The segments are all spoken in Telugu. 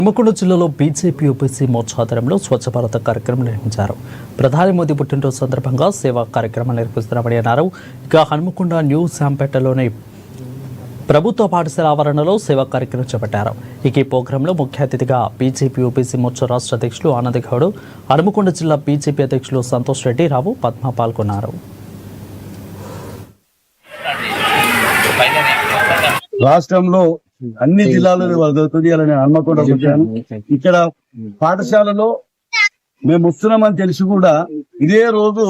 హన్మకొండ జిల్లాలో బీజేపీ యూపీసీ మోర్చా ఆధ్వర్యంలో స్వచ్ఛ భారత్ కార్యక్రమం నిర్వహించారు. ప్రధాని మోదీ పుట్టినరోజు సందర్భంగా సేవా కార్యక్రమాలు నిర్వహిస్తున్నామని అన్నారు. ఇక హన్మకొండ న్యూ శాంపేటలోని ప్రభుత్వ పాఠశాల ఆవరణలో సేవా కార్యక్రమం చేపట్టారు. ఈ ప్రోగ్రాంలో ముఖ్య అతిథిగా బీజేపీ యూపీసీ మోర్చా రాష్ట్ర అధ్యక్షులు ఆనంద్ గౌడ్, హన్మకొండ జిల్లా బీజేపీ అధ్యక్షులు సంతోష్ రెడ్డి, రావు, పద్మ పాల్గొన్నారు. రాష్ట్రంలో అన్ని జిల్లాలలో జరుగుతుంది. అలా నేను హన్మకొండ వచ్చాను. ఇక్కడ పాఠశాలలో మేము వస్తున్నామని తెలిసి కూడా ఇదే రోజు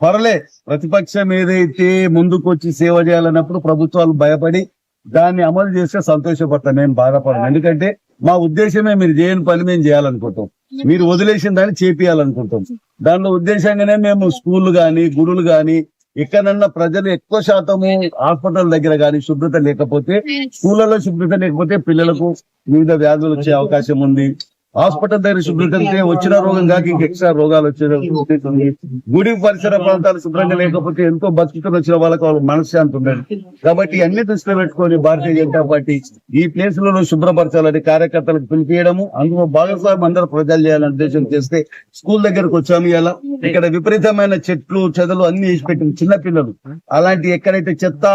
పర్లే ప్రతిపక్షం ఏదైతే ముందుకు వచ్చి సేవ చేయాలన్నప్పుడు ప్రభుత్వాలు భయపడి దాన్ని అమలు చేస్తే సంతోషపడతాం. మేము బాధపడము. ఎందుకంటే మా ఉద్దేశమే మీరు చేయని పని మేము చేయాలనుకుంటాం, మీరు వదిలేసిన దాన్ని చేపియాలనుకుంటాం. దానిలో ఉద్దేశంగానే మేము స్కూళ్లు గాని గుడులు గాని ఎక్కడన్నా ప్రజలు ఎక్కువ శాతము హాస్పిటల్ దగ్గర కానీ శుభ్రత లేకపోతే, స్కూళ్ళలో శుభ్రత లేకపోతే పిల్లలకు వివిధ వ్యాధులు వచ్చే అవకాశం ఉంది. హాస్పిటల్ దగ్గర శుభ్రత అంటే వచ్చిన రోగం కాక ఇంక ఎక్స్ట్రా రోగాలు వచ్చే. గుడి పరిసర ప్రాంతాలు శుభ్రంగా లేకపోతే ఎంతో బతుకుతున్న వచ్చిన వాళ్ళకి మనశ్శాంతి ఉండదు. కాబట్టి అన్ని దృష్టిలో పెట్టుకొని భారతీయ జనతా పార్టీ ఈ ప్లేసులలో శుభ్రపరచాలని కార్యకర్తలకు పిలిపియడము, అందులో భాగస్వామ్యం అందరూ ప్రజలు చేయాలని ఉద్దేశం చేస్తే స్కూల్ దగ్గరకు వచ్చాము. ఇలా ఇక్కడ విపరీతమైన చెట్లు చెదలు అన్ని వేసి పెట్టింది. చిన్నపిల్లలు అలాంటి ఎక్కడైతే చెత్త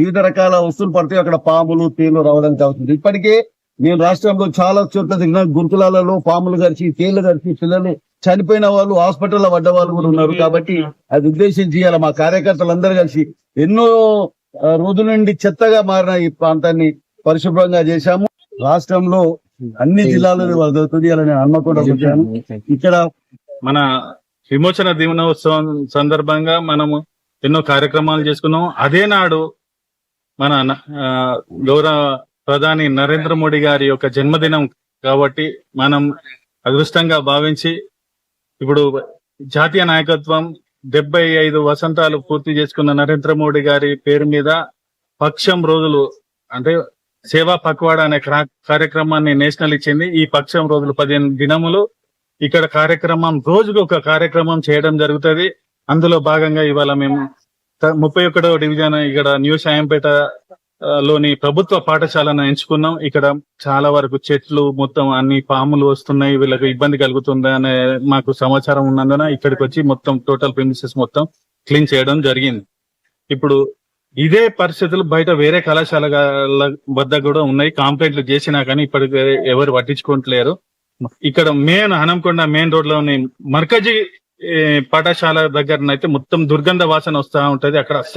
వివిధ రకాల వస్తువులు పడతాయో అక్కడ పాములు తేళ్లు రావడానికి అవుతుంది. ఇప్పటికే నేను రాష్ట్రంలో చాలా చోట్ల తిరిగిన గురుకులాలలో పాములు గరిచి తేళ్లు గరిచి పిల్లలు చనిపోయిన వాళ్ళు హాస్పిటల్లో పడ్డ వాళ్ళు కూడా ఉన్నారు. కాబట్టి అది ఉద్దేశించి ఇవాళ మా కార్యకర్తలందరూ కలిసి ఎన్నో రోజుల నుండి చెత్తగా మారిన ఈ ప్రాంతాన్ని పరిశుభ్రంగా చేశాము. రాష్ట్రంలో అన్ని జిల్లాలలో జరుగుతుంది. అలా నేను హన్మకొండ వచ్చాను. ఇక్కడ మన విమోచన దినోత్సవం సందర్భంగా మనము ఎన్నో కార్యక్రమాలు చేసుకున్నాం. అదే నాడు మన గౌరవ ప్రధాని నరేంద్ర మోడీ గారి యొక్క జన్మదినం కాబట్టి మనం అదృష్టంగా భావించి ఇప్పుడు జాతీయ నాయకత్వం 75 వసంతాలు పూర్తి చేసుకున్న నరేంద్ర మోడీ గారి పేరు మీద పక్షం రోజులు అంటే సేవా పక్వాడా అనే కార్యక్రమాన్ని నేషనల్ ఇచ్చింది. ఈ పక్షం రోజులు 15 దినములు ఇక్కడ కార్యక్రమం రోజుకు ఒక కార్యక్రమం చేయడం జరుగుతుంది. అందులో భాగంగా ఇవాళ మేము 31వ డివిజన్ ఇక్కడ న్యూ శాంపేట లోని ప్రభుత్వ పాఠశాలను ఎంచుకున్నాం. ఇక్కడ చాలా వరకు చెట్లు మొత్తం అన్ని పాములు వస్తున్నాయి, వీళ్ళకి ఇబ్బంది కలుగుతుంది అనే మాకు సమాచారం ఉన్నందున ఇక్కడికి వచ్చి మొత్తం టోటల్ ప్రిమిసెస్ మొత్తం క్లీన్ చేయడం జరిగింది. ఇప్పుడు ఇదే పరిస్థితులు బయట వేరే కళాశాల వద్ద కూడా ఉన్నాయి. కంప్లైంట్లు చేసినా కానీ ఇప్పటికి ఎవరు పట్టించుకోవట్లేరు. ఇక్కడ హన్మకొండ మెయిన్ రోడ్ లోని మర్కజీ పాఠశాల దగ్గరనైతే మొత్తం దుర్గంధ వాసన వస్తా ఉంటది. అక్కడ